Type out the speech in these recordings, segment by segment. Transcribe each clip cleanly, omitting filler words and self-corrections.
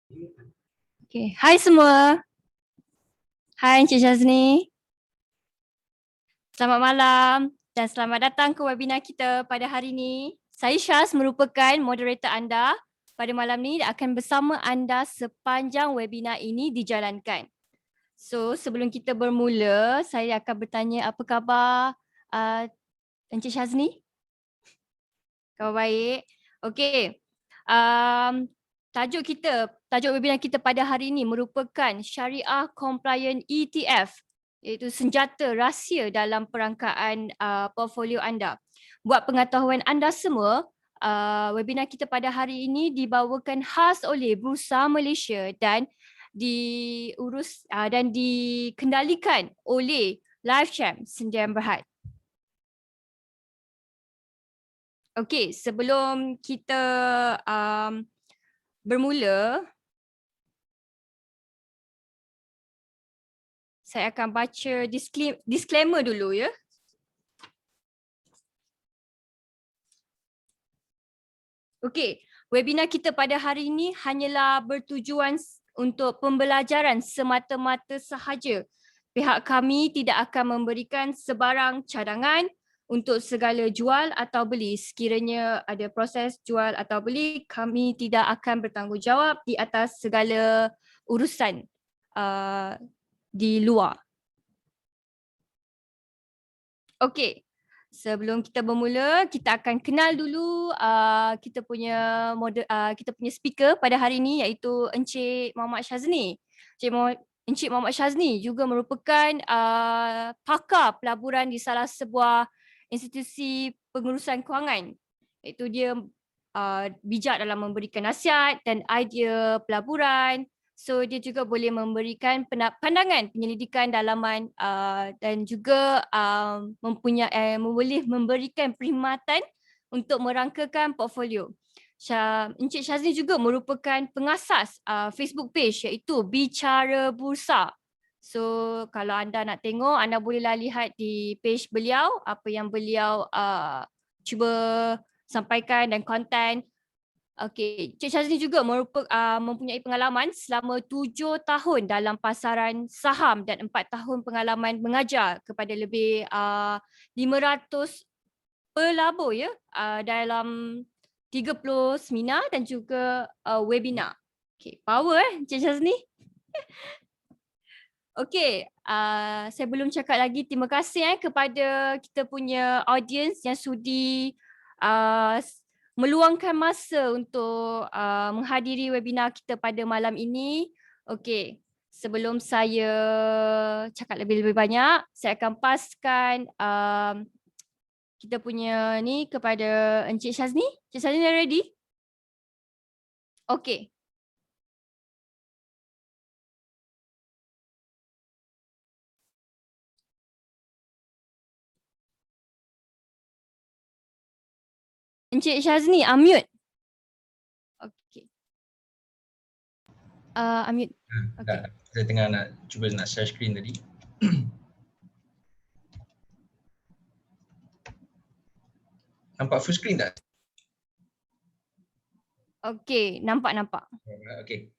Okay. Hai semua. Hai Encik Syazni. Selamat malam dan selamat datang ke webinar kita pada hari ini. Saya Syaz merupakan moderator anda. Pada malam ini akan bersama anda sepanjang webinar ini dijalankan. So, sebelum kita bermula, saya akan bertanya apa khabar Encik Syazni? Khabar baik. Okey. Um, tajuk webinar kita pada hari ini merupakan Syariah Compliant ETF, iaitu senjata rahsia dalam perangkaan portfolio anda. Buat pengetahuan anda semua, webinar kita pada hari ini dibawakan khas oleh Bursa Malaysia dan dan dikendalikan oleh LiveChamp Sdn Bhd. Okey, sebelum kita bermula, saya akan baca disclaimer dulu ya. Okey, webinar kita pada hari ini hanyalah bertujuan untuk pembelajaran semata-mata sahaja. Pihak kami tidak akan memberikan sebarang cadangan untuk segala jual atau beli. Sekiranya ada proses jual atau beli, kami tidak akan bertanggungjawab di atas segala urusan di luar. Okey, sebelum kita bermula, kita akan kenal dulu kita punya speaker pada hari ini, iaitu Encik Muhammad Syazni. Encik Muhammad Syazni juga merupakan pakar pelaburan di salah sebuah institusi pengurusan kewangan, iaitu dia bijak dalam memberikan nasihat dan idea pelaburan. So dia juga boleh memberikan pandangan penyelidikan dalaman dan juga boleh memberikan perkhidmatan untuk merangkakan portfolio. Encik Syazni juga merupakan pengasas Facebook page, iaitu Bicara Bursa. So kalau anda nak tengok, anda bolehlah lihat di page beliau apa yang beliau cuba sampaikan dan konten. Okey, Cik Syazni juga mempunyai pengalaman selama 7 tahun dalam pasaran saham dan 4 tahun pengalaman mengajar kepada lebih 500 pelabur ya dalam 30 seminar dan juga webinar. Okey, power Cik Syazni. Okey, saya belum cakap lagi, terima kasih kepada kita punya audience yang sudi meluangkan masa untuk menghadiri webinar kita pada malam ini. Okey, sebelum saya cakap lebih-lebih banyak, saya akan paskan kita punya ni kepada Encik Syazni. Encik Syazni dah ready? Okey. Encik Syazni, unmute. Okey. Unmute. Okay. Saya tengah nak cuba nak share screen tadi. Nampak full screen tak? Okey, nampak. Okey.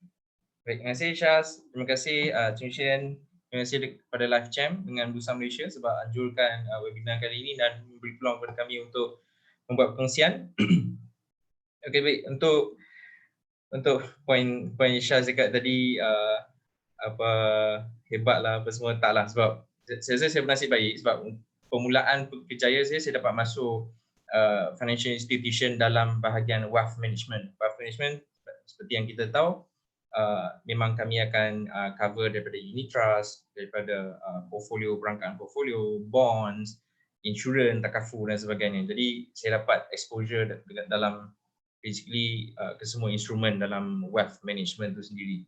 Baik, terima kasih Syaz. Terima kasih Cik Shen. Terima kasih kepada LiveChamp dengan Bursa Malaysia sebab anjurkan webinar kali ini dan memberi peluang kepada kami untuk membuat pengungsian. Okey, baik, untuk poin Syaz cakap tadi apa hebatlah apa semua, taklah, sebab saya rasa saya bernasib baik sebab permulaan kerjaya saya dapat masuk financial institution dalam bahagian wealth management. Wealth management seperti yang kita tahu memang kami akan cover daripada unit trust, daripada portfolio, perangkaan portfolio, bonds, insurans, takaful dan sebagainya. Jadi saya dapat exposure dalam basically ke semua instrumen dalam wealth management tu sendiri.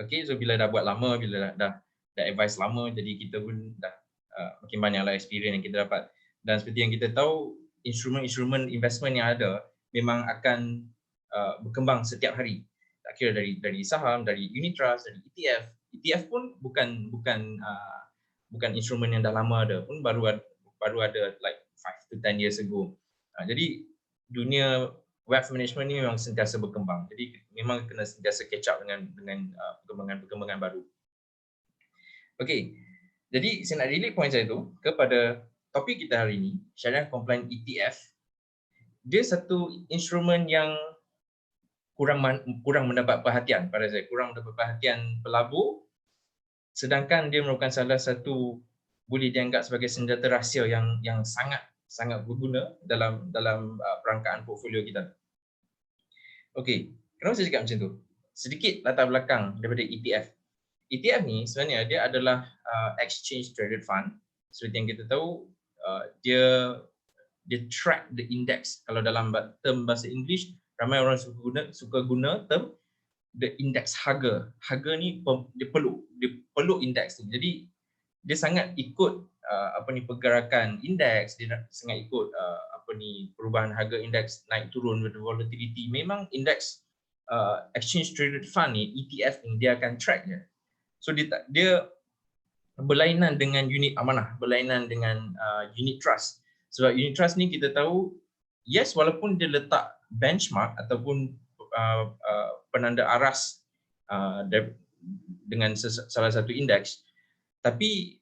Okay, so bila dah buat lama, bila dah advice lama, jadi kita pun dah makin banyaklah experience yang kita dapat. Dan seperti yang kita tahu, instrumen-instrumen investment yang ada memang akan berkembang setiap hari. Tak kira dari saham, dari unit trust, dari ETF. ETF pun bukan instrumen yang dah lama ada, pun baru ada like 5 to 10 years ago. Jadi dunia wealth management ni memang sentiasa berkembang. Jadi memang kena sentiasa catch up dengan perkembangan baru. Okey. Jadi saya nak relate point saya tu kepada topik kita hari ini, syariah compliant ETF. Dia satu instrumen yang kurang mendapat perhatian pada saya, kurang mendapat perhatian pelabur, sedangkan dia merupakan salah satu boleh dianggap sebagai senjata rahsia yang sangat berguna dalam perangkaan portfolio kita. Okey, kenapa saya cakap macam tu? Sedikit latar belakang daripada ETF. ETF ni sebenarnya dia adalah exchange traded fund. Seperti yang kita tahu, dia track the index. Kalau dalam term bahasa English, ramai orang suka guna term the index harga. Harga ni dia peluk index tu. Jadi dia sangat ikut pergerakan indeks, dia sangat ikut perubahan harga indeks naik turun with volatility. Memang indeks exchange traded fund ni, ETF ni dia akan track je. So dia berlainan dengan unit amanah, berlainan dengan unit trust. Sebab unit trust ni kita tahu, yes, walaupun dia letak benchmark ataupun penanda aras dengan salah satu indeks, tapi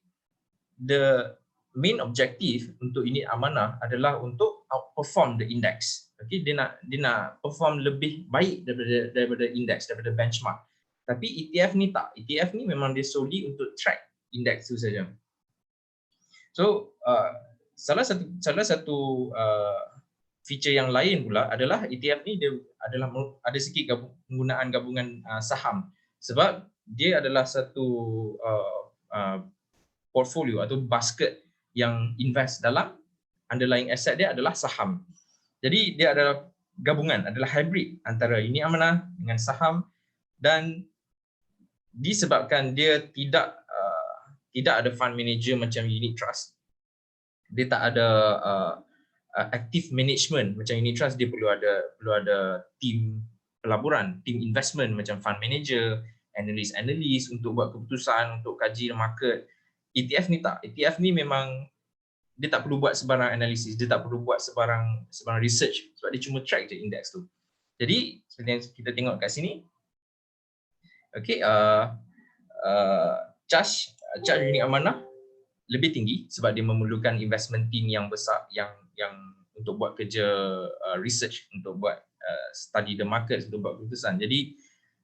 the main objective untuk unit amanah adalah untuk outperform the index. Okay, dia nak perform lebih baik daripada indeks, daripada benchmark. Tapi ETF ni tak. ETF ni memang dia solely untuk track indeks tu saja. So salah satu feature yang lain pula adalah ETF ni dia adalah ada sikit penggunaan gabungan saham, sebab dia adalah satu portfolio atau basket yang invest dalam underlying asset dia adalah saham. Jadi dia adalah gabungan, adalah hybrid antara unit amanah dengan saham, dan disebabkan dia tidak ada fund manager macam unit trust, dia tak ada active management macam unit trust, dia perlu ada team pelaburan, team investment macam fund manager, analis untuk buat keputusan, untuk kaji market. ETF ni tak. ETF ni memang dia tak perlu buat sebarang analisis, dia tak perlu buat sebarang research, sebab dia cuma track je indeks tu. Jadi seperti yang kita tengok kat sini, okey, charge unit amanah lebih tinggi sebab dia memerlukan investment team yang besar yang untuk buat kerja research, untuk buat study the market, untuk buat keputusan. Jadi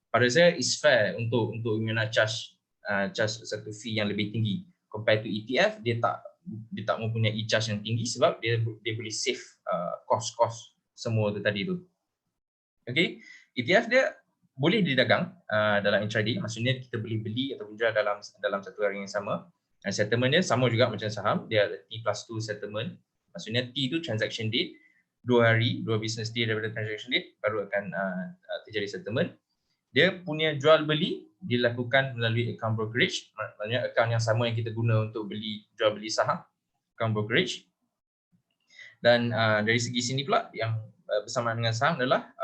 pada saya is fair untuk nak charge satu fee yang lebih tinggi compared to ETF. Dia tak mempunyai charge yang tinggi sebab dia boleh save cost semua tu tadi tu. Okey, ETF dia boleh didagang dalam intraday, maksudnya kita boleh beli atau jual dalam satu hari yang sama. Dan settlement dia sama juga macam saham, dia ada T+2 settlement. Maksudnya T tu transaction date, 2 business day daripada transaction date baru akan terjadi settlement. Dia punya jual beli dilakukan melalui account brokerage, maksudnya account yang sama yang kita guna untuk jual beli saham, account brokerage. Dan dari segi sini pula yang bersamaan dengan saham adalah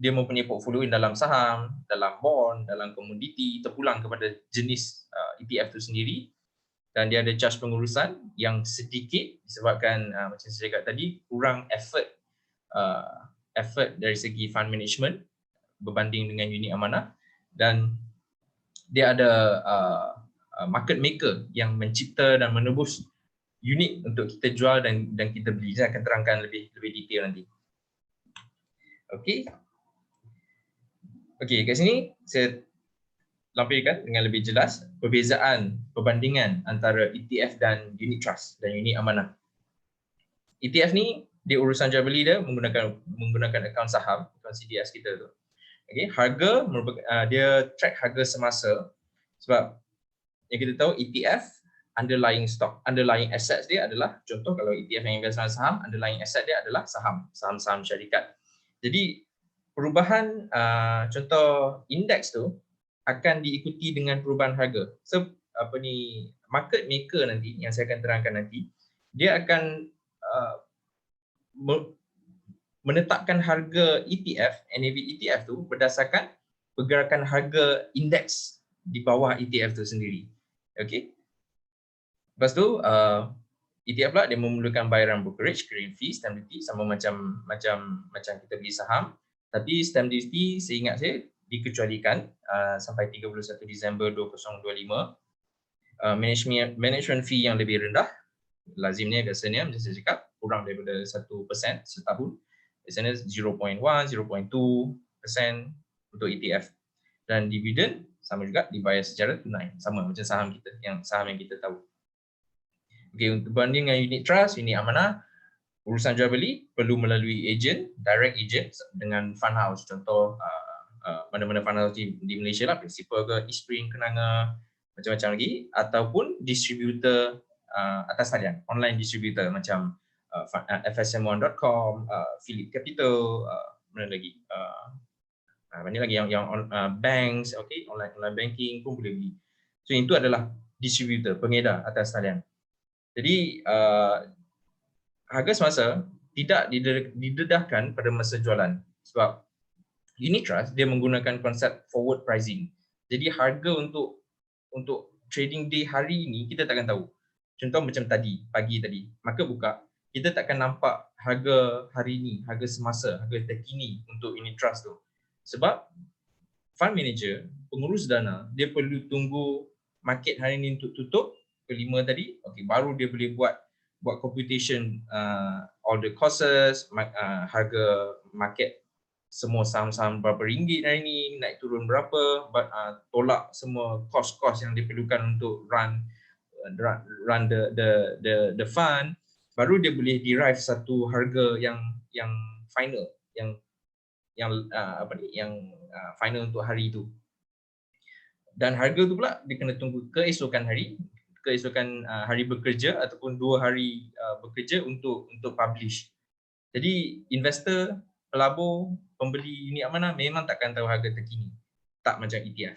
dia mempunyai portfolio dalam saham, dalam bond, dalam komoditi, terpulang kepada jenis ETF itu sendiri, dan dia ada charge pengurusan yang sedikit disebabkan macam saya cakap tadi, kurang effort dari segi fund management berbanding dengan unit amanah, dan dia ada market maker yang mencipta dan menebus unit untuk kita jual dan kita beli. Saya akan terangkan lebih detail nanti. Okey, kat sini saya lampirkan dengan lebih jelas perbandingan antara ETF dan unit trust dan unit amanah. ETF ni dia urusan jual beli dia menggunakan akaun saham, akaun CDS kita tu. Okey, harga dia track harga semasa, sebab yang kita tahu ETF underlying assets dia adalah, contoh kalau ETF yang invest dalam saham, underlying asset dia adalah saham-saham syarikat. Jadi perubahan contoh indeks tu akan diikuti dengan perubahan harga. So market maker nanti yang saya akan terangkan nanti, dia akan menetapkan harga ETF, NAV ETF tu berdasarkan pergerakan harga indeks di bawah ETF tu sendiri. Okey. Lepas tu ETF pula dia memerlukan bayaran brokerage, clearing fee, stamp duty sama macam kita beli saham. Tapi stamp duty seingat saya dikecualikan sampai 31 Disember 2025. Management fee yang lebih rendah, lazimnya biasanya macam saya cakap kurang daripada 1% setahun. Biasanya 0.1, 0.2% untuk ETF. Dan dividen sama juga dibayar secara tunai, sama macam saham yang kita tahu. Okey, untuk banding dengan unit trust, unit amanah, urusan jual beli perlu melalui agent, direct agent dengan fund house. Contoh mana-mana fund house di Malaysia lah, Principal ke, Eastspring, Kenanga, macam-macam lagi, ataupun distributor atas talian, online distributor macam fsm1.com, Philip Capital, mana lagi? Mana lagi yang banks, okay, online banking pun boleh beli. So itu adalah distributor, pengedar atas talian. Jadi harga semasa tidak didedahkan pada masa jualan sebab unit trust dia menggunakan konsep forward pricing. Jadi harga untuk trading day hari ini kita takkan tahu. Contoh macam pagi tadi, market buka, kita takkan nampak harga hari ini, harga semasa, harga terkini untuk unit trust tu. Sebab fund manager, pengurus dana, dia perlu tunggu market hari ini untuk tutup ke-5 tadi, okay, baru dia boleh buat computation all the costs, harga market semua saham-saham berapa ringgit hari ni, naik turun berapa, tolak semua cost yang diperlukan untuk run the fund, baru dia boleh derive satu harga yang final, yang final untuk hari itu. Dan harga tu pula dia kena tunggu keesokan hari bekerja ataupun 2 hari bekerja untuk publish. Jadi investor, pelabur, pembeli unit amanah memang takkan tahu harga terkini. Tak macam ETF.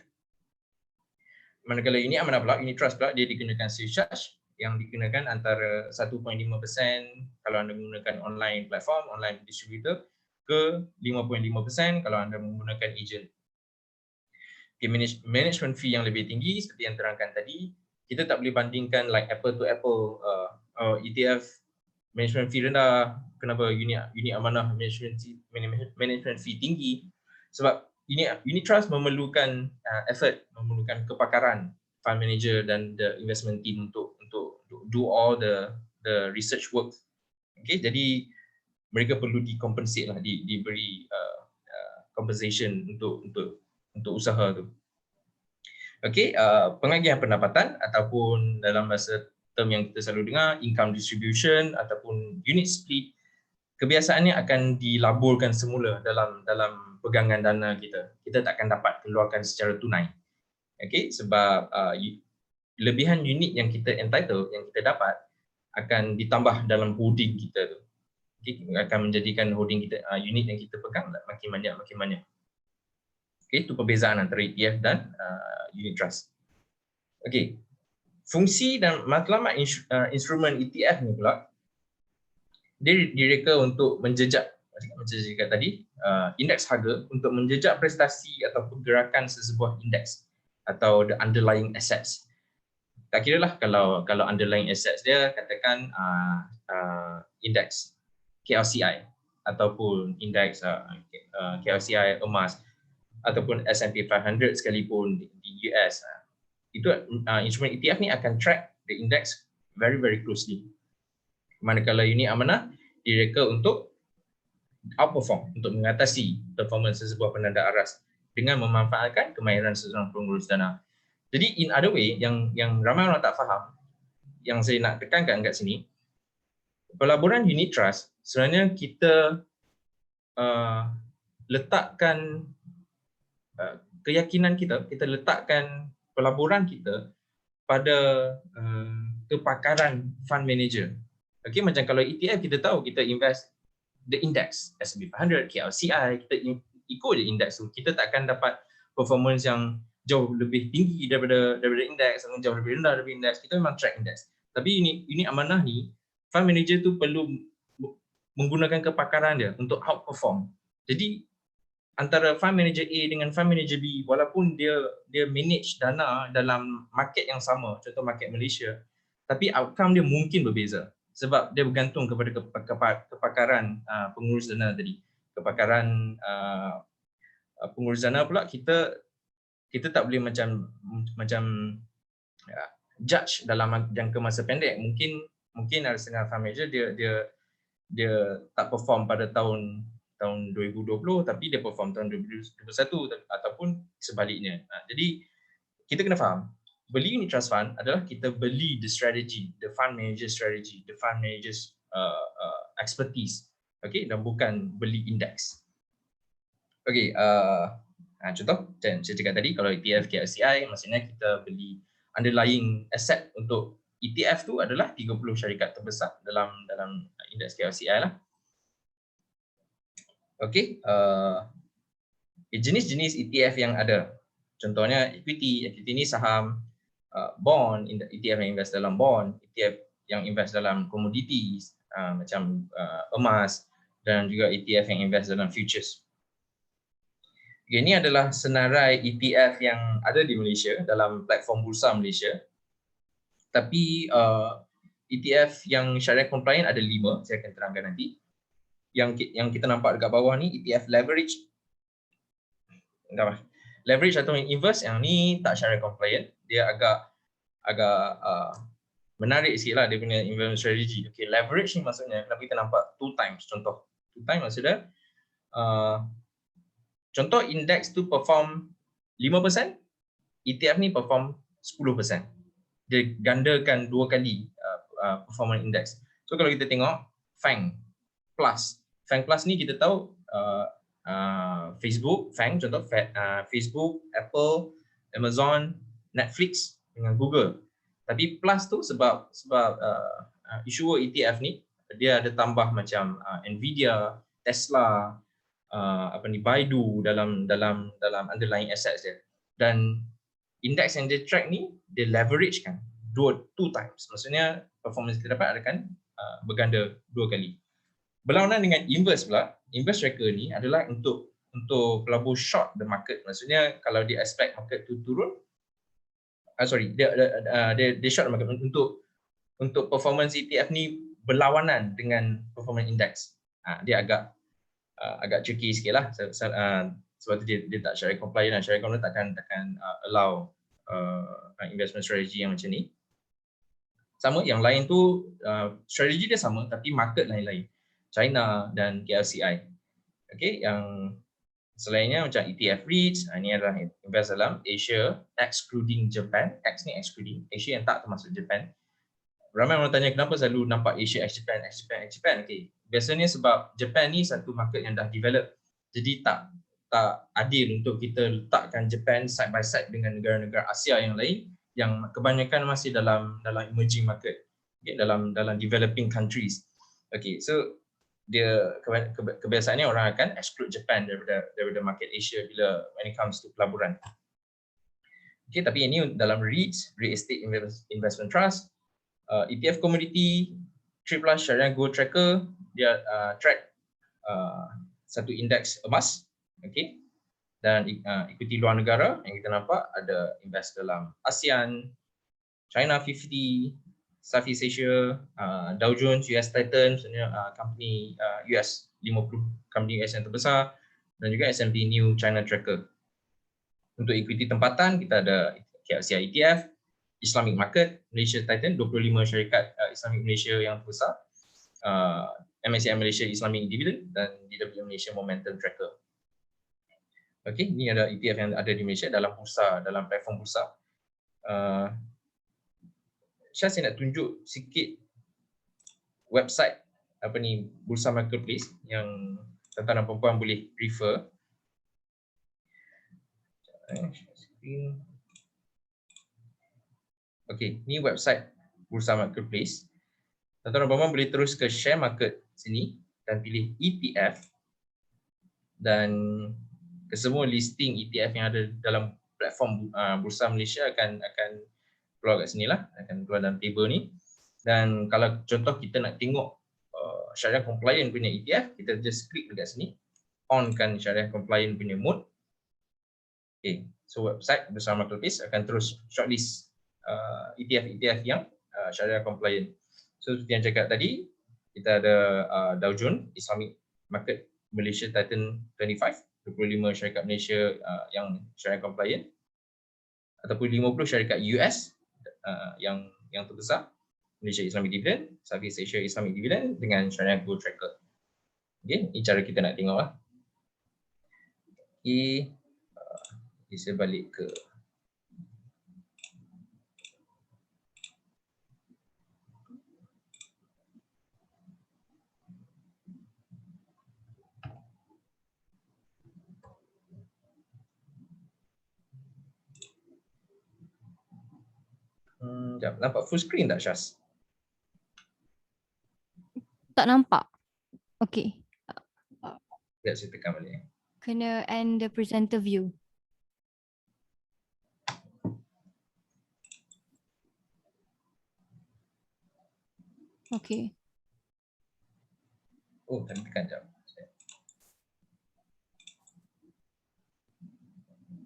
Manakala unit amanah pula, unit trust pula, dia dikenakan sales charge yang dikenakan antara 1.5% kalau anda menggunakan online platform, online distributor, ke 5.5% kalau anda menggunakan agent. Okay, management fee yang lebih tinggi seperti yang terangkan tadi, kita tak boleh bandingkan like apple to apple. ETF management fee rendah, kenapa unit amanah management fee tinggi? Sebab unit trust memerlukan effort, memerlukan kepakaran fund manager dan the investment team untuk do all the research work. Okay, jadi mereka perlu dikompensate lah, diberi compensation untuk usaha tu. Okey, pengagihan pendapatan ataupun dalam bahasa term yang kita selalu dengar, income distribution ataupun unit split, kebiasaannya akan dilaburkan semula dalam pegangan dana kita. Kita tak akan dapat keluarkan secara tunai. Okey, sebab lebihan unit yang kita entitled, yang kita dapat, akan ditambah dalam holding kita tu. Okay, akan menjadikan holding kita, unit yang kita pegang makin banyak. Okay, itu perbezaan antara ETF dan unit trust. Okay, fungsi dan matlamat instrumen ETF ni pula, dia direka untuk menjejak, macam saya cakap tadi, indeks harga untuk menjejak prestasi atau pergerakan sesebuah indeks atau the underlying assets. Tak kira lah kalau underlying assets dia katakan indeks KLCI ataupun indeks KLCI emas ataupun S&P 500 sekalipun di US. Itu instrumen ETF ni akan track the index very closely. Manakala unit amanah direka untuk outperform, untuk mengatasi performance sesebuah penanda aras dengan memanfaatkan kemahiran seseorang pengurus dana. Jadi in other way, yang ramai orang tak faham, yang saya nak tekankan kat sini, pelaburan unit trust sebenarnya kita letakkan keyakinan kita letakkan pelaburan kita pada kepakaran fund manager. Okey, macam kalau ETF kita tahu kita invest the index S&P 500, KLCI, kita ikut je index tu. Kita tak akan dapat performance yang jauh lebih tinggi daripada index atau jauh lebih rendah daripada index. Kita memang track index. Tapi unit amanah ni, fund manager tu perlu menggunakan kepakaran dia untuk outperform. Jadi antara fund manager A dengan fund manager B, walaupun dia manage dana dalam market yang sama, contoh market Malaysia, tapi outcome dia mungkin berbeza. sebab dia bergantung kepada kepakaran pengurus dana tadi. Kepakaran pengurus dana pula kita tak boleh macam judge dalam jangka masa pendek. Mungkin ada setengah fund manager dia tak perform pada tahun 2020 tapi dia perform tahun 2021 ataupun sebaliknya. Jadi kita kena faham, beli unit trust fund adalah kita beli the strategy, the fund manager strategy, the fund manager's expertise, okay, dan bukan beli indeks. Okay, contoh saya cakap tadi, kalau ETF KLCI maksudnya kita beli underlying asset untuk ETF tu adalah 30 syarikat terbesar dalam indeks KLCI lah. Okay, jenis-jenis ETF yang ada, contohnya equity ni saham, bond, ETF yang invest dalam bond, ETF yang invest dalam commodities macam emas, dan juga ETF yang invest dalam futures. Okay, ini adalah senarai ETF yang ada di Malaysia dalam platform Bursa Malaysia. Tapi ETF yang syariah compliant ada 5, saya akan terangkan nanti. Yang kita nampak dekat bawah ni ETF leverage. Leverage atau inverse, yang ni tak syariah compliant. Dia agak menarik sikit lah dia punya investment strategy. Okay, leverage ni maksudnya kenapa kita nampak 2 times, contoh. 2 times maksudnya contoh indeks tu perform 5%, ETF ni perform 10%. Dia gandakan 2 kali performance index. So kalau kita tengok FANG Plus ni kita tahu Facebook, FANG contoh Facebook, Apple, Amazon, Netflix dengan Google. Tapi plus tu sebab issuer ETF ni dia ada tambah macam Nvidia, Tesla, Baidu dalam underlying assets dia. Dan indeks yang dia track ni dia leverage kan 2 times. Maksudnya performance kita dapat akan berganda 2 kali. Berlawanan dengan inverse pula, inverse tracker ni adalah untuk pelabur short the market. Maksudnya kalau dia expect market tu turun, dia short the market untuk performance ETF ni berlawanan dengan performance index. Dia agak tricky sikit lah. Sebab tu dia tak syariah compliant. Syariah compliant takkan allow investment strategy yang macam ni. Sama, yang lain tu strategi dia sama tapi market lain-lain. China dan KLCI. Okay, yang selainnya macam ETF REITs, ini adalah invest dalam Asia excluding Japan. X ni excluding Asia yang tak termasuk Japan. Ramai orang tanya kenapa selalu nampak Asia ex Japan. Okay, biasanya sebab Japan ni satu market yang dah develop. Jadi tak adil untuk kita letakkan Japan side by side dengan negara-negara Asia yang lain yang kebanyakan masih dalam emerging market, okay, dalam developing countries. Okay, so dia kebiasaannya orang akan exclude Japan daripada market Asia bila when it comes to pelaburan. Okay, tapi ini dalam REITs, Real Estate Investment Trust, ETF Commodity, Triple Syariah Gold Tracker, dia track satu indeks emas, okay, dan ikuti luar negara yang kita nampak ada invest dalam ASEAN, China 50, Southeast Asia, Dow Jones, US Titan, maksudnya company US 50 company US yang terbesar, dan juga S&P New China Tracker. Untuk equity tempatan kita ada KLCI ETF, Islamic Market, Malaysia Titan, 25 syarikat Islamic Malaysia yang terbesar, MSCI Malaysia Islamic Dividend, dan DW Malaysia Momentum Tracker. Okey, ini ada ETF yang ada di Malaysia dalam bursa, dalam platform bursa. Saya nak tunjuk sikit website Bursa Marketplace yang tuan-tuan dan puan-puan boleh refer. Okey, ni website Bursa Marketplace. Tuan-tuan dan puan-puan boleh terus ke share market sini dan pilih ETF, dan kesemua listing ETF yang ada dalam platform Bursa Malaysia akan keluar kat sini lah, akan keluar dalam table ni. Dan kalau contoh kita nak tengok syariah compliant punya ETF, kita just klik dekat sini, on kan syariah compliant punya mode. Okay, so website Bursa Marketplace akan terus shortlist ETF yang syariah compliant. So seperti yang cakap tadi, kita ada Dow Jones Islamic Market Malaysia Titan 25, 25 syarikat Malaysia yang syariah compliant, ataupun 50 syarikat US yang terbesar, Malaysia Islamic Dividend, Southeast Asia Islamic Dividend dengan syariah Gold Tracker. Okay, ini cara kita nak tengok lah. Okay, saya balik ke sekejap, nampak full screen tak, Syaz? Tak nampak. Okay. Sekejap saya tekan balik. Kena end the presenter view. Okay. Oh, tadi tekan sekejap.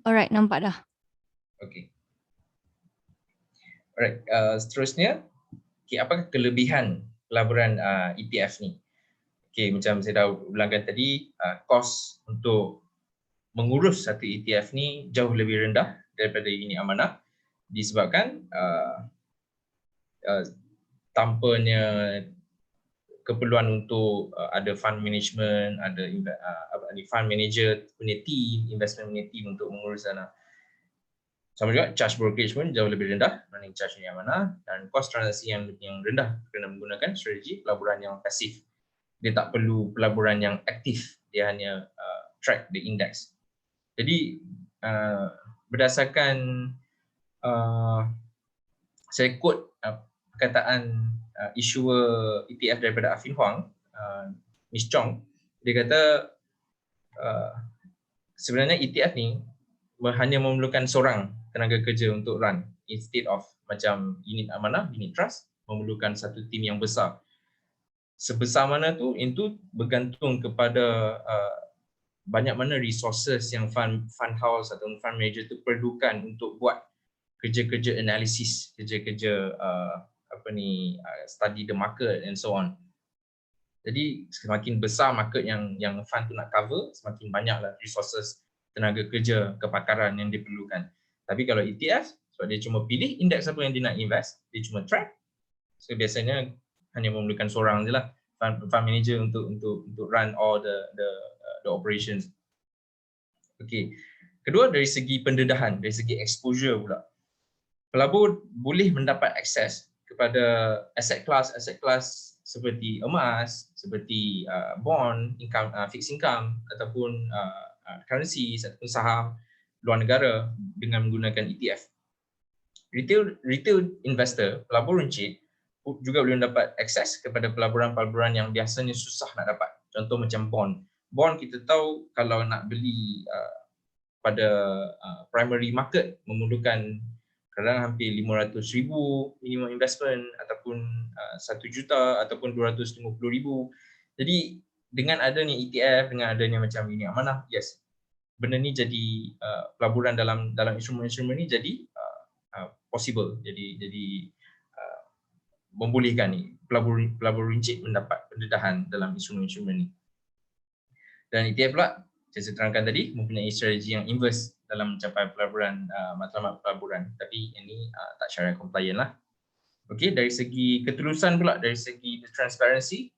Alright, nampak dah. Okay. Alright, seterusnya, okay, apakah kelebihan pelaburan ETF ni? Okay, macam saya dah ulangkan tadi, kos untuk mengurus satu ETF ni jauh lebih rendah daripada unit amanah disebabkan tanpanya keperluan untuk ada fund management, ada fund manager punya team, investment punya team untuk mengurus dana. Sama juga charge brokerage pun jauh lebih rendah berbanding charge unit amanah, dan kos transaksi yang rendah kerana menggunakan strategi pelaburan yang pasif. Dia tak perlu pelaburan yang aktif, dia hanya track the index. Jadi berdasarkan saya quote perkataan issuer ETF daripada Affin Hwang, Miss Chong, dia kata sebenarnya ETF ni hanya memerlukan seorang tenaga kerja untuk run, instead of macam unit amanah, unit trust memerlukan satu tim yang besar. Sebesar mana tu, itu bergantung kepada banyak mana resources yang fund house atau fund manager tu perlukan untuk buat kerja-kerja analisis, kerja-kerja study the market and so on. Jadi semakin besar market yang fund tu nak cover, semakin banyaklah resources, tenaga kerja, kepakaran yang diperlukan. Tapi kalau ETF, sebab dia cuma pilih indeks apa yang dia nak invest, dia cuma track, so biasanya hanya memerlukan seorang je lah, fund manager untuk run all the operations. Okay. Kedua, dari segi pendedahan, dari segi exposure pula, pelabur boleh mendapat akses kepada aset class seperti emas, seperti bond, fixed income, ataupun currencies ataupun saham luar negara dengan menggunakan ETF. Retail investor, pelabur runcit juga boleh mendapat akses kepada pelaburan-pelaburan yang biasanya susah nak dapat. Contoh macam bond. Bond kita tahu kalau nak beli pada primary market memerlukan kadang hampir 500,000 minimum investment, ataupun 1 juta ataupun 250,000. Jadi dengan adanya ETF, dengan adanya macam unit amanah, yes, benda ni jadi pelaburan dalam instrumen-instrumen ni jadi possible, jadi membolehkan ni pelabur runcit mendapat pendedahan dalam instrumen-instrumen ni. Dan ETF pula, saya terangkan tadi, mempunyai strategi yang inverse dalam mencapai pelaburan, matlamat pelaburan, tapi ini tak syariah compliant lah. Okey, dari segi ketulusan pula, dari segi transparency,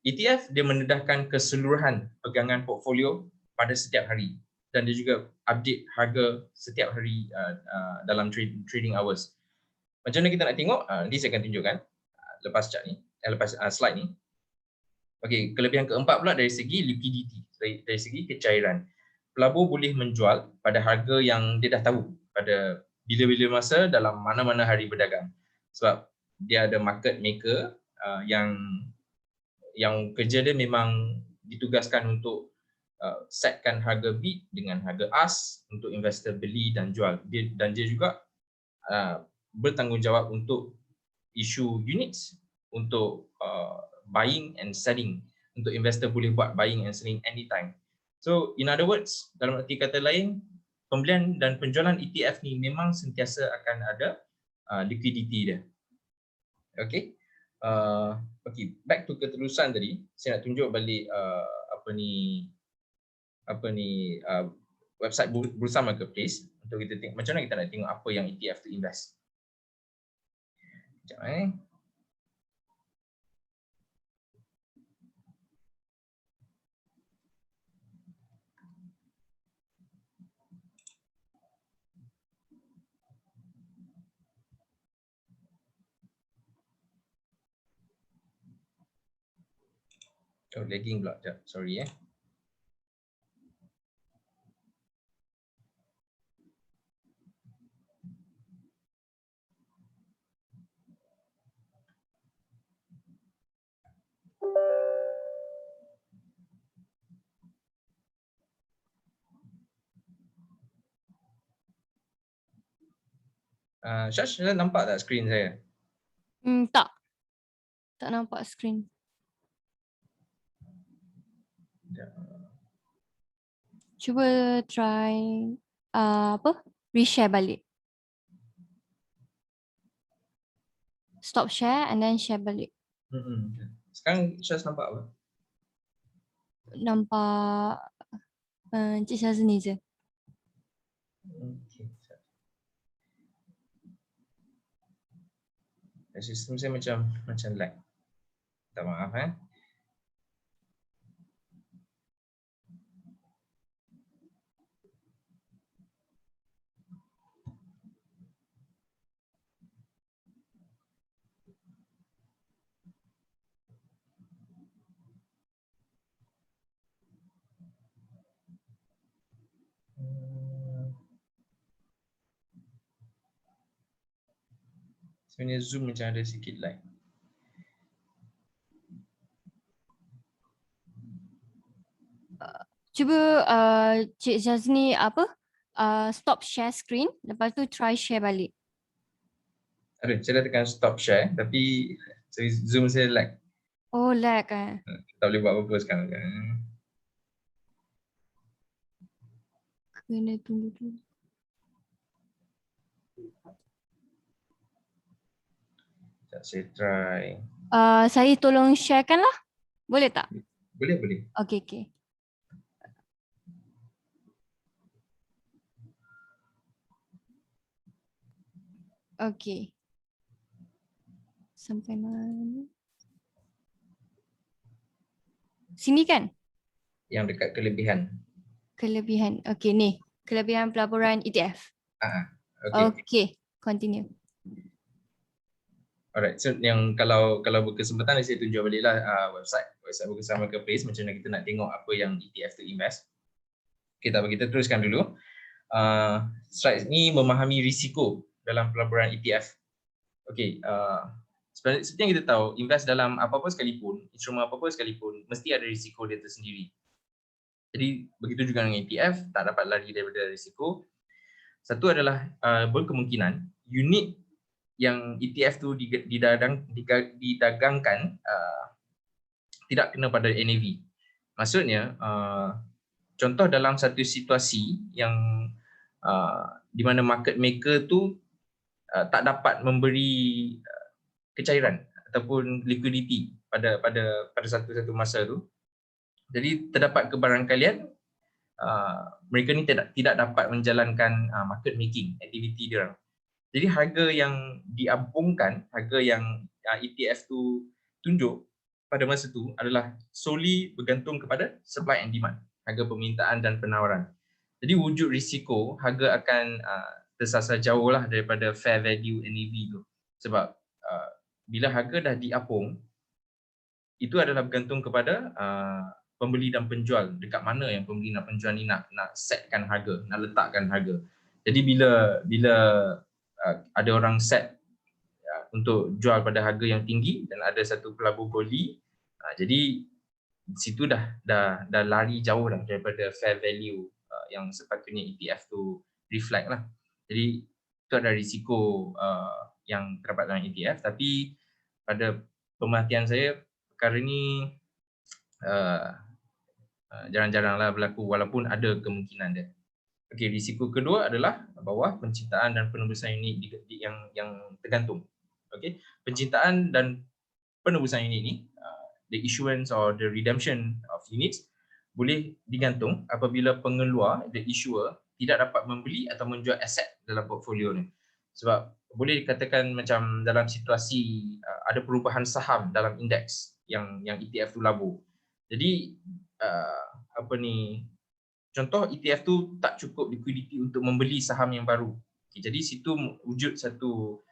ETF dia mendedahkan keseluruhan pegangan portfolio pada setiap hari, dan dia juga update harga setiap hari dalam trading hours. Macam mana kita nak tengok? Nanti saya akan tunjukkan lepas chart ni, lepas slide ni. Okey, kelebihan keempat pula dari segi liquidity, dari segi kecairan. Pelabur boleh menjual pada harga yang dia dah tahu pada bila-bila masa dalam mana-mana hari berdagang. Sebab dia ada market maker yang kerja dia memang ditugaskan untuk setkan harga bid dengan harga ask untuk investor beli dan jual. Dan dia juga bertanggungjawab untuk issue units untuk buying and selling, untuk investor boleh buat buying and selling anytime. So in other words, dalam arti kata lain, pembelian dan penjualan ETF ni memang sentiasa akan ada liquidity dia. Okey. Okey, back to keterusan tadi, saya nak tunjuk balik website Bursa Marketplace untuk kita tengok macam mana kita nak tengok apa yang ETF tu invest. Sekejap Oh, lagging pula. Sekejap, sorry . Syash, nampak tak skrin saya? Tak. Tak nampak skrin. Cuba try reshare balik. Stop share and then share balik. Sekarang Syash nampak apa? Nampak Encik Syazni je. Okay. Sistem saya macam lag. Minta maaf . Sebenarnya Zoom macam ada sikit lag. Cuba Cik Syazni stop share screen, lepas tu try share balik. Ada, saya dah tekan stop share tapi Zoom saya lag. Oh, lag kan. Tak boleh buat apa-apa sekarang. Kena tunggu dulu. Saya try. Saya tolong sharekan lah. Boleh tak? Boleh. Okay. Okay. Sampai mana? Sini kan? Yang dekat kelebihan. Kelebihan. Okay, ni. Kelebihan pelaburan ETF. Okay. Continue. Alright, so yang kalau berkesempatan saya tunjuk baliklah website Bursa Marketplace macam mana kita nak tengok apa yang ETF tu invest. Okay, tak apa, kita teruskan dulu. Slide ni memahami risiko dalam pelaburan ETF. Okay, seperti yang kita tahu, invest dalam apa-apa sekalipun, instrumen apa-apa sekalipun, mesti ada risiko dia tersendiri. Jadi begitu juga dengan ETF, tak dapat lari daripada risiko. Satu adalah berkemungkinan unit yang ETF tu didagangkan tidak kena pada NAV. Maksudnya, contoh dalam satu situasi yang di mana market maker tu tak dapat memberi kecairan ataupun liquidity pada satu masa tu. Jadi terdapat kebarangkalian mereka ni tidak dapat menjalankan market making activity dia. Jadi harga yang diabungkan, harga yang ETF tu tunjuk pada masa tu adalah solely bergantung kepada supply and demand, harga permintaan dan penawaran. Jadi wujud risiko harga akan tersasar jauh lah daripada fair value NAV tu. Sebab bila harga dah diapung, itu adalah bergantung kepada pembeli dan penjual, dekat mana yang pembeli dan penjual ni nak setkan harga, nak letakkan harga. Jadi bila ada orang set untuk jual pada harga yang tinggi dan ada satu pelabur beli, jadi di situ dah lari jauh dah daripada fair value yang sepatutnya ETF tu reflect lah. Jadi itu ada risiko yang terdapat dalam ETF, tapi pada pemerhatian saya perkara ni jarang-jaranglah berlaku walaupun ada kemungkinan dia. Okey, risiko kedua adalah bawah penciptaan dan penembusan unit yang tergantung. Okey, penciptaan dan penebusan unit ni, the issuance or the redemption of units boleh digantung apabila pengeluar, the issuer, tidak dapat membeli atau menjual aset dalam portfolio ni. Sebab boleh dikatakan macam dalam situasi ada perubahan saham dalam indeks yang ETF tu labur. Jadi contoh ETF tu tak cukup liquidity untuk membeli saham yang baru. Okay, jadi situ wujud satu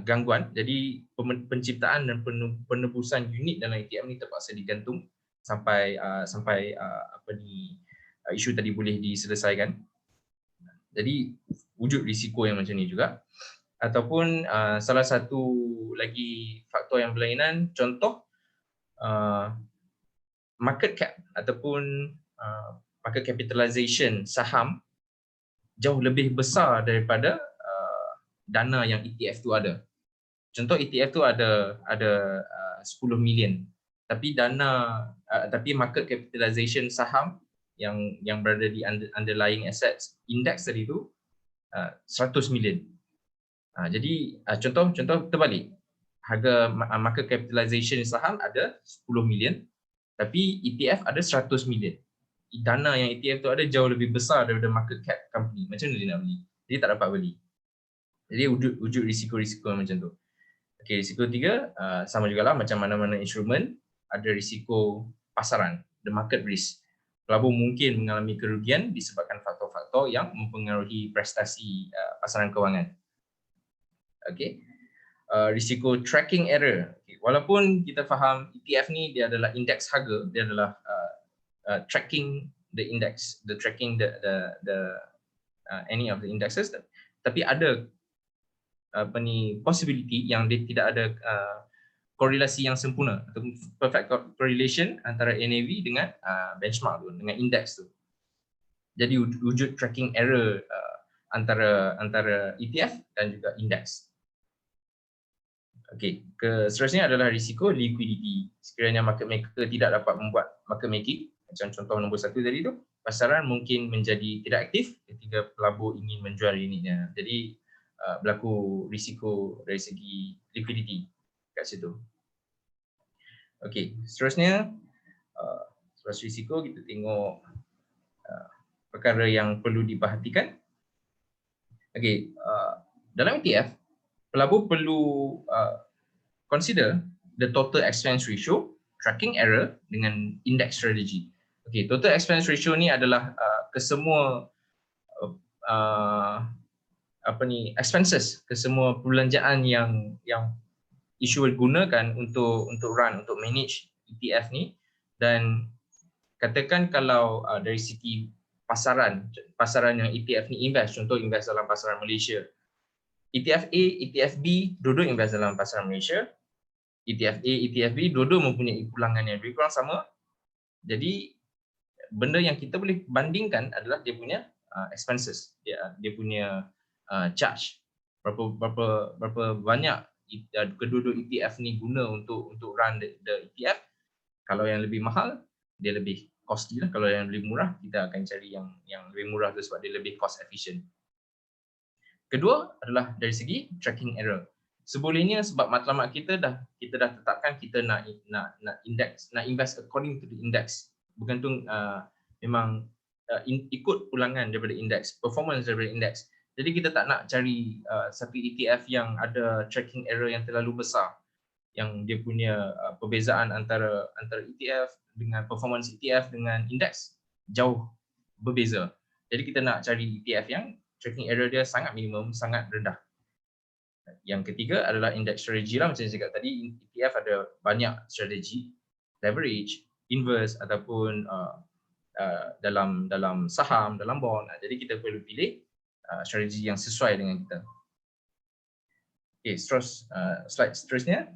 gangguan. Jadi penciptaan dan penebusan unit dalam ETF ni terpaksa digantung sampai isu tadi boleh diselesaikan. Jadi wujud risiko yang macam ni juga. Ataupun salah satu lagi faktor yang berlainan, contoh market cap ataupun market capitalization saham jauh lebih besar daripada dana yang ETF tu ada. Contoh ETF tu ada 10 million, tapi tapi market capitalization saham yang berada di underlying assets index tadi tu 100 million. Jadi contoh terbalik. Harga market capitalization saham ada 10 million, tapi ETF ada 100 million. Dana yang ETF tu ada jauh lebih besar daripada market cap company. Macam mana dia nak beli? Jadi tak dapat beli. Jadi wujud risiko-risiko macam tu. Okey, risiko ketiga sama jugalah macam mana-mana instrumen, ada risiko pasaran, the market risk. Pelabur mungkin mengalami kerugian disebabkan faktor-faktor yang mempengaruhi prestasi pasaran kewangan. Okey. Risiko tracking error. Okay. Walaupun kita faham ETF ni dia adalah indeks harga, dia adalah tracking the index, the tracking the any of the indexes, tapi ada possibility yang dia tidak ada korelasi yang sempurna atau perfect correlation antara NAV dengan benchmark tu, dengan indeks tu. Jadi wujud tracking error antara ETF dan juga indeks. Okey, seterusnya adalah risiko liquidity. Sekiranya market maker tidak dapat membuat market making, macam contoh nombor 1 tadi tu, pasaran mungkin menjadi tidak aktif ketika pelabur ingin menjual unitnya. Jadi berlaku risiko dari segi liquidity kat situ. Okey, seterusnya selepas risiko kita tengok perkara yang perlu diperhatikan. Okey, dalam ETF pelabur perlu consider the total expense ratio, tracking error dengan index strategy. Okey, total expense ratio ni adalah kesemua expenses, kesemua perbelanjaan yang issuer gunakan untuk manage ETF ni. Dan katakan kalau dari segi pasaran yang ETF ni invest, contoh invest dalam pasaran Malaysia, ETF A, ETF B dua-dua invest dalam pasaran Malaysia, ETF A, ETF B dua-dua mempunyai pulangan yang lebih kurang sama. Jadi benda yang kita boleh bandingkan adalah dia punya expenses, dia punya charge, berapa banyak kedua-dua ETF ni guna untuk run the ETF. Kalau yang lebih mahal dia lebih costly lah, kalau yang lebih murah kita akan cari yang lebih murah tu sebab dia lebih cost efficient. Kedua adalah dari segi tracking error. Sebolehnya sebab matlamat kita dah tetapkan kita nak invest according to the index, bergantung memang ikut pulangan daripada indeks, performance daripada indeks. Jadi kita tak nak cari satu ETF yang ada tracking error yang terlalu besar, yang dia punya perbezaan antara ETF dengan performance ETF dengan indeks jauh berbeza. Jadi kita nak cari ETF yang tracking error dia sangat minimum, sangat rendah. Yang ketiga adalah index strategy lah, macam saya cakap tadi, ETF ada banyak strategi, leverage, inverse ataupun dalam saham, dalam bond. Jadi kita perlu pilih strategi yang sesuai dengan kita. Okey, slide seterusnya.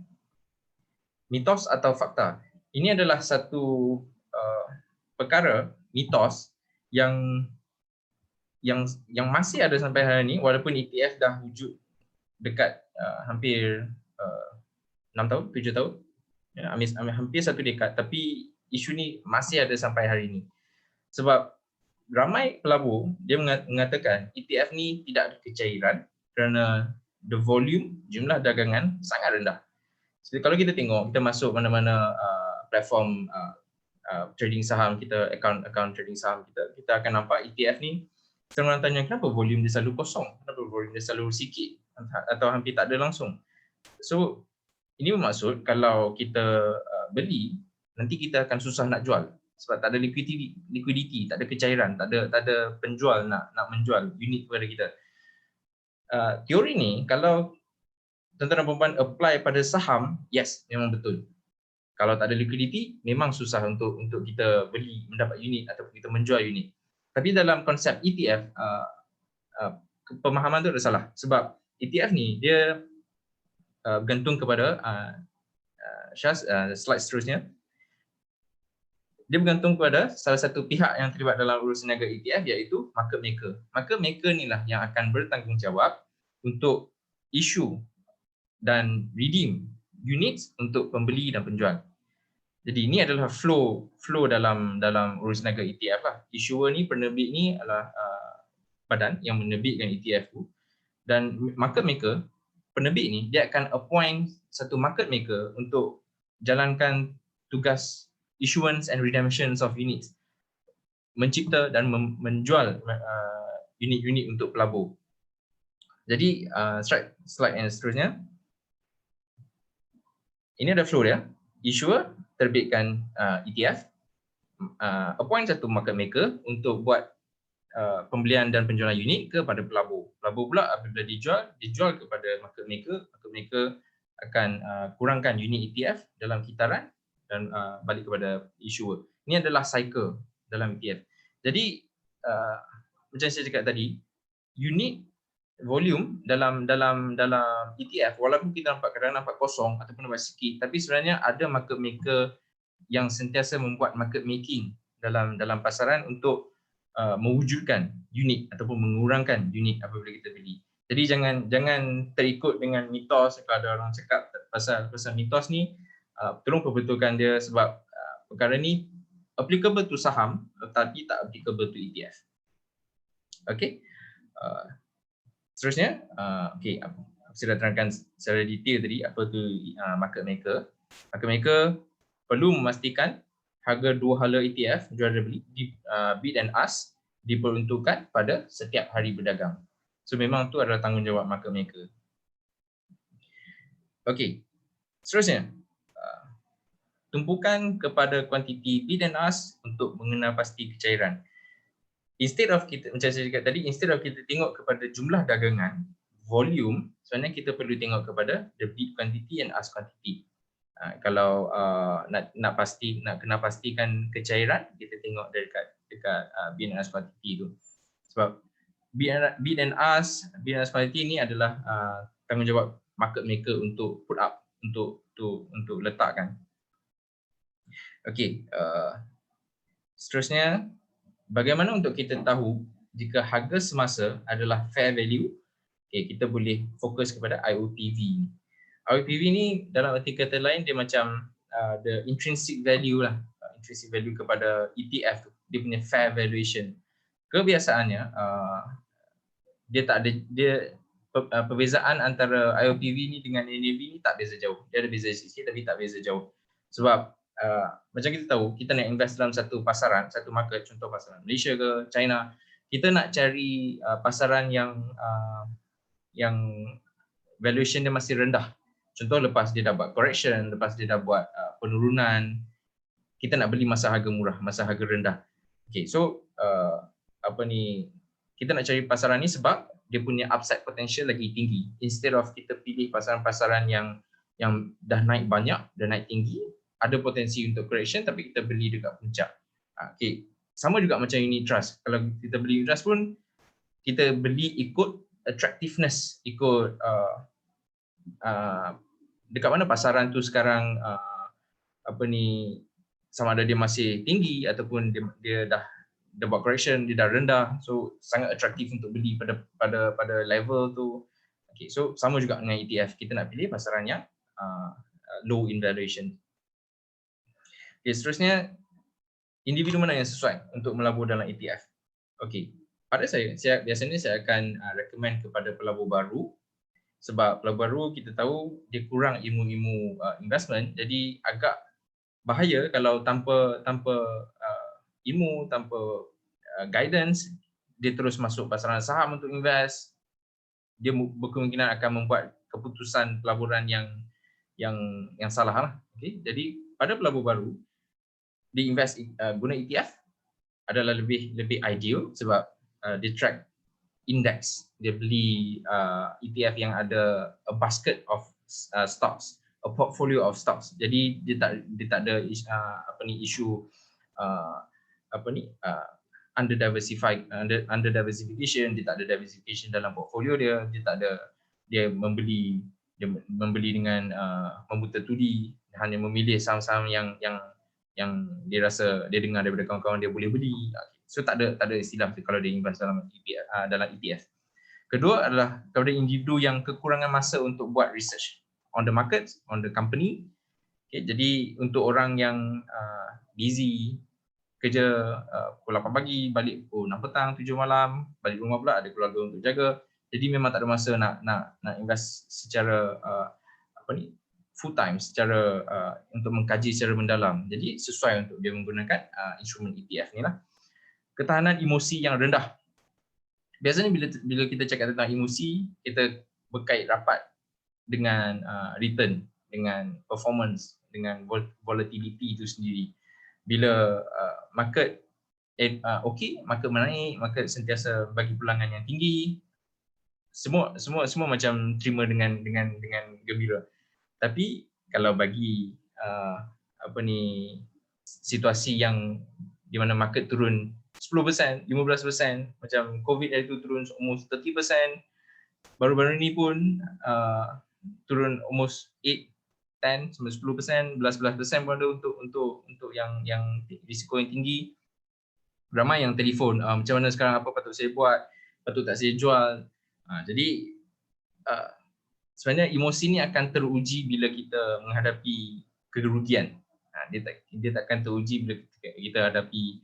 Mitos atau fakta. Ini adalah satu perkara, mitos yang masih ada sampai hari ini, walaupun ETF dah wujud dekat hampir 6 tahun, 7 tahun. Hampir 1 dekad, tapi isu ni masih ada sampai hari ini. Sebab ramai pelabur dia mengatakan ETF ni tidak ada kecairan kerana the volume, jumlah dagangan sangat rendah. Jadi kalau kita tengok, kita masuk mana-mana platform trading saham kita, account trading saham kita akan nampak ETF ni, orang tanya kenapa volume dia selalu kosong, kenapa volume dia selalu sikit atau hampir tak ada langsung. So ini bermaksud kalau kita beli, nanti kita akan susah nak jual sebab tak ada liquidity, tak ada kecairan, tak ada penjual nak menjual unit kepada kita. Teori ni kalau tuan-tuan dan puan apply pada saham, yes, memang betul. Kalau tak ada liquidity, memang susah untuk kita beli, mendapat unit ataupun kita menjual unit. Tapi dalam konsep ETF, pemahaman tu ada salah. Sebab ETF ni, dia bergantung kepada, slide seterusnya, dia bergantung kepada salah satu pihak yang terlibat dalam urusan niaga ETF, iaitu market maker. Market maker ni lah yang akan bertanggungjawab untuk issue dan redeem units untuk pembeli dan penjual. Jadi ini adalah flow dalam urusan niaga ETF lah. Issuer ni, penerbit ni adalah badan yang menerbitkan ETF tu, dan market maker, penerbit ni, dia akan appoint satu market maker untuk jalankan tugas issuance and redemptions of units, mencipta dan menjual unit-unit untuk pelabur. Jadi slide yang seterusnya, ini ada flow dia. Issuer terbitkan ETF, appoint satu market maker untuk buat pembelian dan penjualan unit kepada pelabur. Pelabur pula apabila dijual kepada market maker akan kurangkan unit ETF dalam kitaran dan balik kepada issuer. Ini adalah cycle dalam ETF. Jadi macam saya cakap tadi, unit volume dalam ETF, walaupun kita kadang-kadang nampak kosong ataupun nampak sikit, tapi sebenarnya ada market maker yang sentiasa membuat market making dalam pasaran untuk mewujudkan unit ataupun mengurangkan unit apabila kita beli. Jadi jangan terikut dengan mitos. Kalau ada orang cakap pasal mitos ni, tolong perbetulkan dia, sebab perkara ni applicable to saham tetapi tak applicable to ETF. Okey. Seterusnya, okey, saya dah terangkan secara detail tadi apa tu market maker. Market maker perlu memastikan harga dua hala ETF, jual dan beli, bid and ask, diperuntukkan pada setiap hari berdagang. So memang tu adalah tanggungjawab market maker. Okey. Seterusnya, tumpukan kepada kuantiti bid and ask untuk mengenal pasti kecairan. Instead of kita, macam saya cakap tadi, instead of kita tengok kepada jumlah dagangan, volume, sebenarnya kita perlu tengok kepada the bid quantity and ask quantity. Kalau nak kena pastikan kecairan, kita tengok dekat bid and ask quantity tu. Sebab bid and ask quantity ni adalah tanggungjawab market maker untuk put up, untuk letakkan. Okey, seterusnya, bagaimana untuk kita tahu jika harga semasa adalah fair value? Okay, kita boleh fokus kepada IOPV. IOPV ni dalam arti kata lain, dia macam the intrinsic value lah, intrinsic value kepada ETF tu, dia punya fair valuation. Kebiasaannya perbezaan antara IOPV ni dengan NAV ni tak beza jauh. Dia ada beza sikit tapi tak beza jauh. Sebab macam kita tahu, kita nak invest dalam satu pasaran, satu market, contoh pasaran Malaysia ke China, kita nak cari pasaran yang valuation dia masih rendah. Contoh lepas dia dah buat correction, lepas dia dah buat penurunan, kita nak beli masa harga murah, masa harga rendah. Okay, so kita nak cari pasaran ni sebab dia punya upside potential lagi tinggi. Instead of kita pilih pasaran-pasaran yang dah naik banyak, dah naik tinggi, ada potensi untuk correction tapi kita beli dekat puncak. Okay. Sama juga macam unit trust. Kalau kita beli unit trust pun, kita beli ikut attractiveness, ikut dekat mana pasaran tu sekarang, sama ada dia masih tinggi ataupun dia dah buat correction, dia dah rendah, so sangat atraktif untuk beli pada level tu. Okay, so sama juga dengan ETF, kita nak pilih pasaran yang low in valuation. Okay, seterusnya, individu mana yang sesuai untuk melabur dalam ETF? Okay, pada saya biasanya saya akan recommend kepada pelabur baru sebab pelabuhan baru kita tahu dia kurang ilmu-ilmu investment, jadi agak bahaya kalau tanpa ilmu, tanpa guidance, dia terus masuk pasaran saham untuk invest, dia berkemungkinan akan membuat keputusan pelaburan yang salah lah. Okay? Jadi pada pelabur baru, diinvest guna ETF adalah lebih ideal sebab dia track index, dia beli ETF yang ada a basket of stocks, a portfolio of stocks. Jadi dia tak ada isu under diversification, dia tak ada diversification dalam portfolio dia tak ada, dia membeli dengan membuta tudi, hanya memilih saham-saham yang dia rasa dia dengar daripada kawan-kawan dia boleh beli. So tak ada istilah kalau dia invest dalam ETF. Kedua adalah kepada individu yang kekurangan masa untuk buat research on the market, on the company. Okay, jadi untuk orang yang busy, kerja pukul 8 pagi, balik pukul 6 petang, 7 malam, balik rumah pula ada keluarga untuk jaga. Jadi memang tak ada masa nak invest secara full time, secara untuk mengkaji secara mendalam. Jadi sesuai untuk dia menggunakan instrumen ETF ni lah. Ketahanan emosi yang rendah. Biasanya bila kita cakap tentang emosi, kita berkait rapat dengan return, dengan performance, dengan volatility itu sendiri. Bila market okey, market menaik, market sentiasa bagi pulangan yang tinggi, semua macam terima dengan gembira. Tapi kalau bagi situasi yang di mana market turun 10%, 15%, macam COVID itu turun almost 30%, baru-baru ni pun turun almost 8, 10, 10%, 11% pun ada untuk yang risiko yang tinggi. Ramai yang telefon, macam mana sekarang, apa patut saya buat, patut tak saya jual. Jadi sebenarnya emosi ni akan teruji bila kita menghadapi kerugian. Dia takkan teruji bila kita hadapi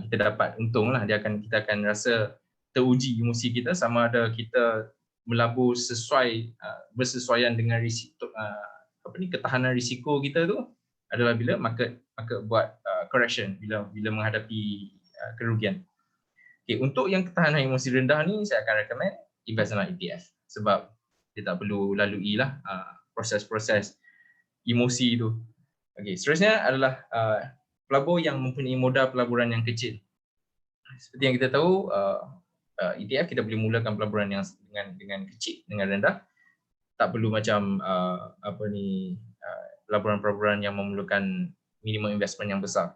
kita dapat untung lah. Kita akan rasa teruji emosi kita sama ada kita melabur bersesuaian dengan risiko, ketahanan risiko kita tu adalah bila market buat correction, bila menghadapi kerugian. Okay, untuk yang ketahanan emosi rendah ni saya akan recommend invest dalam ETF sebab dia tak perlu lalui lah proses-proses emosi tu. Okay, seterusnya adalah pelabur yang mempunyai modal pelaburan yang kecil. Seperti yang kita tahu, ETF kita boleh mulakan pelaburan yang dengan kecil, dengan rendah. Tak perlu macam pelaburan-pelaburan yang memerlukan minimum investment yang besar.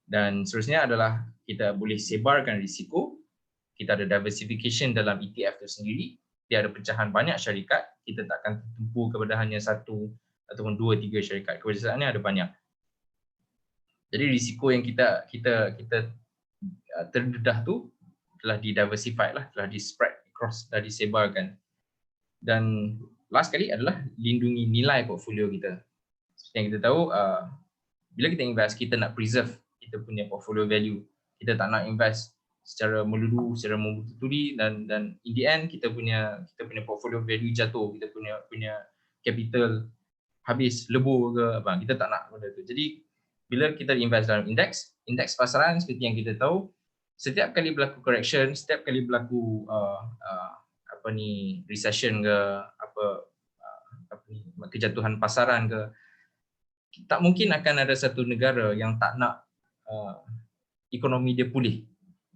Dan seterusnya adalah kita boleh sebarkan risiko. Kita ada diversification dalam ETF itu sendiri. Dia ada pecahan banyak syarikat. Kita takkan tertumpu kepada hanya satu ataupun 2-3 syarikat. Kebiasaannya ada banyak. Jadi risiko yang kita terdedah tu telah didiversified lah, telah di-spread across, telah disebarkan. Dan last kali adalah lindungi nilai portfolio kita. Seperti yang kita tahu, bila kita invest, kita nak preserve kita punya portfolio value. Kita tak nak invest secara melulu, secara membutuhkan, dan in the end kita punya portfolio value jatuh, kita punya capital habis, lebur ke apa. Kita tak nak benda tu. Jadi bila kita invest dalam indeks pasaran, seperti yang kita tahu, setiap kali berlaku correction, setiap kali berlaku recession ke kejatuhan pasaran ke, tak mungkin akan ada satu negara yang tak nak ekonomi dia pulih.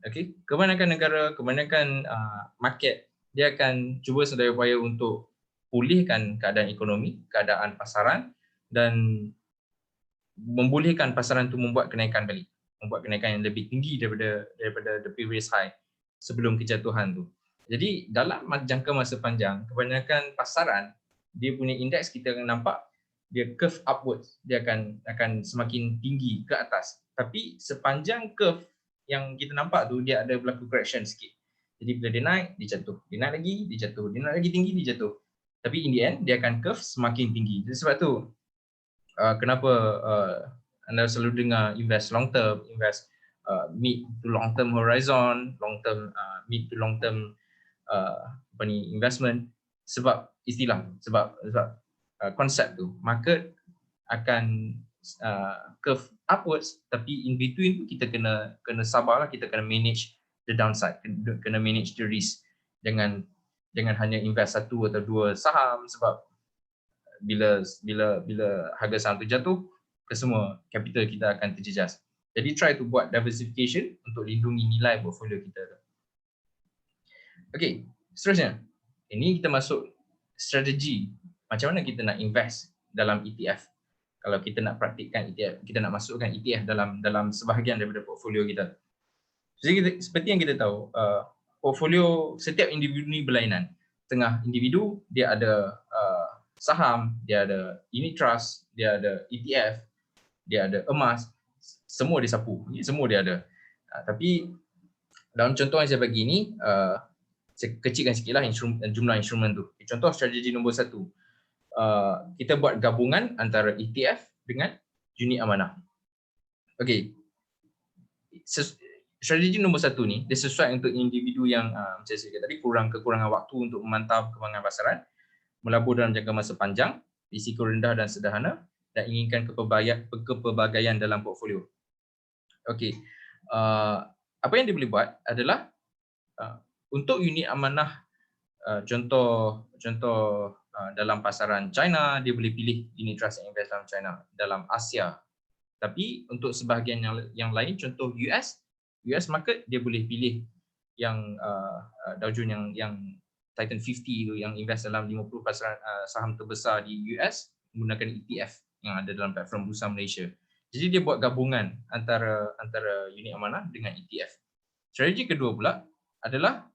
Okay? Kebanyakan negara, kebanyakan market, dia akan cuba sedaya upaya untuk pulihkan keadaan ekonomi, keadaan pasaran, dan membolehkan pasaran itu membuat kenaikan balik, membuat kenaikan yang lebih tinggi daripada the previous high sebelum kejatuhan tu. Jadi dalam jangka masa panjang, kebanyakan pasaran dia punya indeks kita akan nampak dia curve upwards, dia akan semakin tinggi ke atas. Tapi sepanjang curve yang kita nampak tu dia ada berlaku correction sikit. Jadi bila dia naik, dia jatuh. Dia naik lagi, dia jatuh. Dia naik lagi tinggi, dia jatuh. Tapi in the end dia akan curve semakin tinggi. Jadi sebab tu kenapa anda selalu dengar invest long term, invest mid to long term horizon, long term mid to long term investment. sebab konsep tu, market akan curve upwards, tapi in between tu kita kena sabarlah, kita kena manage the downside, kena manage the risk. Jangan hanya invest satu atau dua saham, sebab bila harga saham tu jatuh, semua capital kita akan terjejas. Jadi try to buat diversification untuk lindungi nilai portfolio kita. Okey, seterusnya. Ini kita masuk strategi macam mana kita nak invest dalam ETF. Kalau kita nak praktikkan ETF, kita nak masukkan ETF dalam sebahagian daripada portfolio kita. Seperti yang kita tahu, portfolio setiap individu ni berlainan. Setengah individu dia ada saham, dia ada unit trust, dia ada ETF, dia ada emas, semua dia sapu, semua dia ada. Tapi dalam contoh yang saya bagi ni, saya kecilkan sikitlah jumlah instrumen tu. Contoh strategi nombor 1, kita buat gabungan antara ETF dengan unit amanah. Okey, strategi nombor 1 ni dia sesuai untuk individu yang macam saya kata tadi, kekurangan waktu untuk memantau perkembangan pasaran, melabur dalam jangka masa panjang, risiko rendah dan sederhana, dan inginkan kepelbagaian dalam portfolio. Okey, apa yang dia boleh buat adalah untuk unit amanah, contoh dalam pasaran China, dia boleh pilih unit trust yang invest dalam China, dalam Asia. Tapi untuk sebahagian yang lain, contoh US market, dia boleh pilih yang Dow Jones yang Titan 50 tu, yang invest dalam 50 pasaran saham terbesar di US menggunakan ETF yang ada dalam platform Bursa Malaysia. Jadi dia buat gabungan antara unit amanah dengan ETF. Strategi kedua pula adalah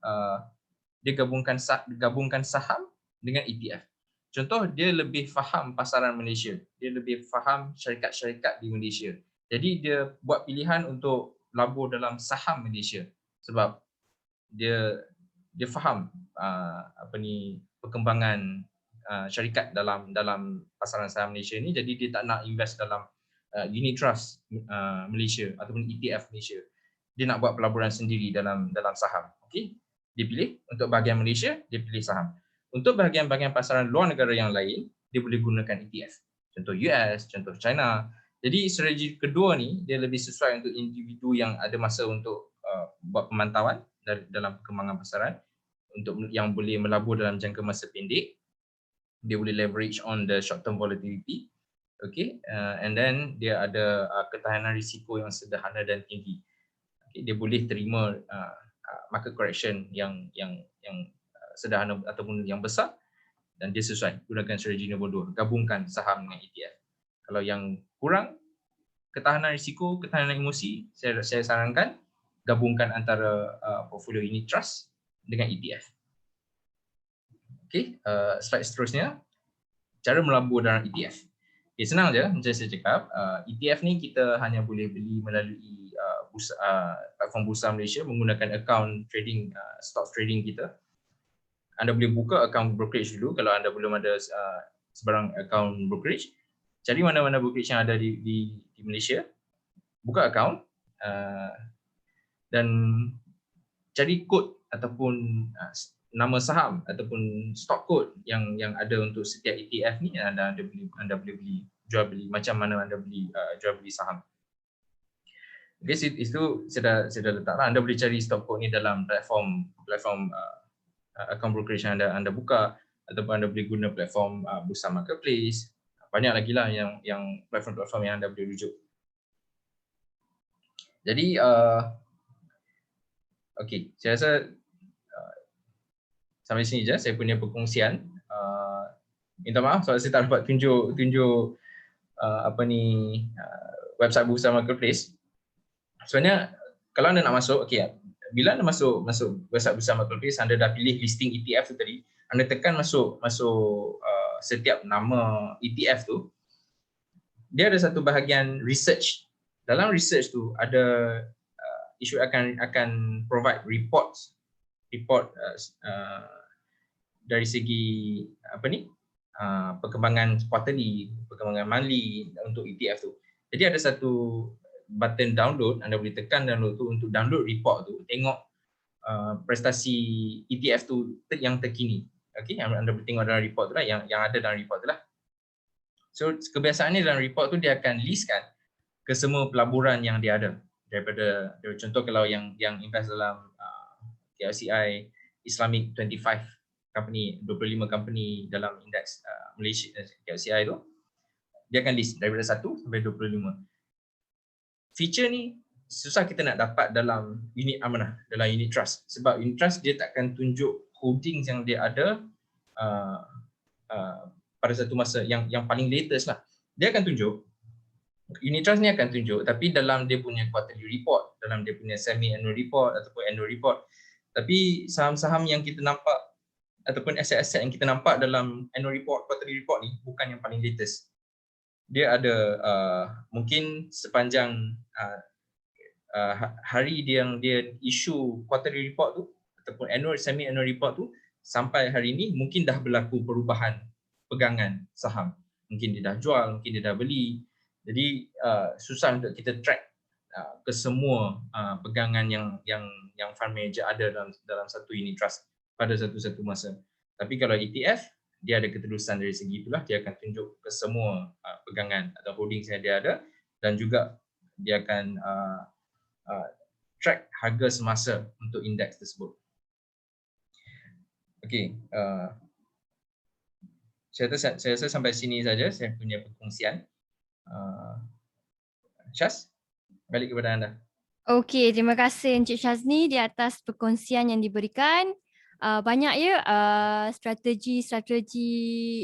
dia gabungkan saham dengan ETF. Contoh, dia lebih faham pasaran Malaysia, dia lebih faham syarikat-syarikat di Malaysia. Jadi dia buat pilihan untuk labur dalam saham Malaysia sebab dia faham perkembangan syarikat dalam pasaran saham Malaysia ni. Jadi dia tak nak invest dalam unit trust Malaysia ataupun ETF Malaysia. Dia nak buat pelaburan sendiri dalam saham. Okey, dia pilih untuk bahagian Malaysia, dia pilih saham. Untuk bahagian-bahagian pasaran luar negara yang lain, dia boleh gunakan ETF. Contoh US, contoh China. Jadi strategi kedua ni dia lebih sesuai untuk individu yang ada masa untuk buat pemantauan dalam perkembangan pasaran, untuk yang boleh melabur dalam jangka masa pendek. Dia boleh leverage on the short term volatility. Okay, and then dia ada ketahanan risiko yang sederhana dan tinggi. Okay, dia boleh terima market correction yang sederhana ataupun yang besar, dan dia sesuai gunakan strategi nombor 2, gabungkan saham dengan ETF. Kalau yang kurang ketahanan risiko, ketahanan emosi, saya sarankan gabungkan antara portfolio unit trust dengan ETF. Okey, slide seterusnya, cara melabur dalam ETF. Okay, senang je macam saya cakap, ETF ni kita hanya boleh beli melalui platform Bursa Malaysia menggunakan akaun trading, stock trading kita. Anda boleh buka akaun brokerage dulu kalau anda belum ada sebarang akaun brokerage. Cari mana-mana brokerage yang ada di Malaysia, buka akaun dan cari kod ataupun nama saham ataupun stock code yang ada untuk setiap ETF ni. Anda boleh beli, jual beli macam mana anda beli jual beli saham. Okay, itu saya dah letaklah. Anda boleh cari stock code ni dalam platform akaun brokerage yang anda buka, ataupun anda boleh guna platform Bursa Marketplace. Banyak lagi lah yang platform-platform yang anda boleh rujuk. Jadi okey, saya rasa sampai sini je saya punya perkongsian. Minta maaf sebab saya tak dapat tunjuk website Bursa Marketplace. Sebenarnya kalau anda nak masuk, okey, bila anda masuk website Bursa Marketplace, anda dah pilih listing ETF tu tadi, anda tekan masuk setiap nama ETF tu, dia ada satu bahagian research. Dalam research tu ada isu akan provide report dari segi perkembangan quarterly, perkembangan monthly untuk ETF tu. Jadi ada satu button download, anda boleh tekan download tu untuk download report tu, tengok prestasi ETF tu yang terkini. Okay, yang anda boleh tengok dalam report tu lah, yang ada dalam report tu lah. So kebiasaannya dalam report tu dia akan listkan ke semua pelaburan yang dia ada. Daripada contoh kalau yang invest dalam KLCI Islamic 25 company, 25 company dalam indeks Malaysia KLCI tu, dia akan list daripada 1 sampai 25. Feature ni susah kita nak dapat dalam unit amanah, dalam unit trust. Sebab unit trust dia takkan tunjuk holdings yang dia ada pada satu masa yang paling latest lah. Dia akan tunjuk, unit trust ni akan tunjuk, tapi dalam dia punya quarterly report, dalam dia punya semi-annual report ataupun annual report. Tapi saham-saham yang kita nampak ataupun aset-aset yang kita nampak dalam annual report, quarterly report ni bukan yang paling latest. Dia ada mungkin sepanjang hari yang dia issue quarterly report tu ataupun semi-annual report tu, sampai hari ni mungkin dah berlaku perubahan pegangan saham. Mungkin dia dah jual, mungkin dia dah beli. Jadi susah untuk kita track ke semua pegangan yang fund manager ada dalam satu unit trust pada satu masa. Tapi kalau ETF, dia ada keterusan dari segi itulah, dia akan tunjuk ke semua pegangan atau holdings yang dia ada, dan juga dia akan track harga semasa untuk indeks tersebut. Okey, saya rasa sampai sini saja saya punya perkongsian. Syaz, balik kepada anda. Okey, terima kasih Encik Shazni di atas perkongsian yang diberikan. Banyak ya strategi-strategi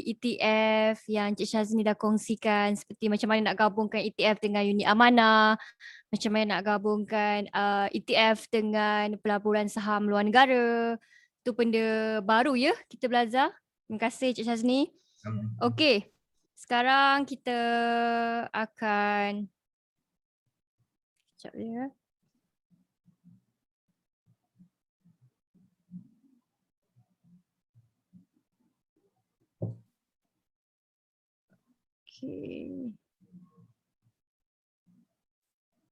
ETF yang Encik Shazni dah kongsikan, seperti macam mana nak gabungkan ETF dengan unit amanah, macam mana nak gabungkan ETF dengan pelaburan saham luar negara. Itu benda baru ya kita belajar. Terima kasih Encik Shazni. Okey, sekarang kita akan sekejap ya. Okay.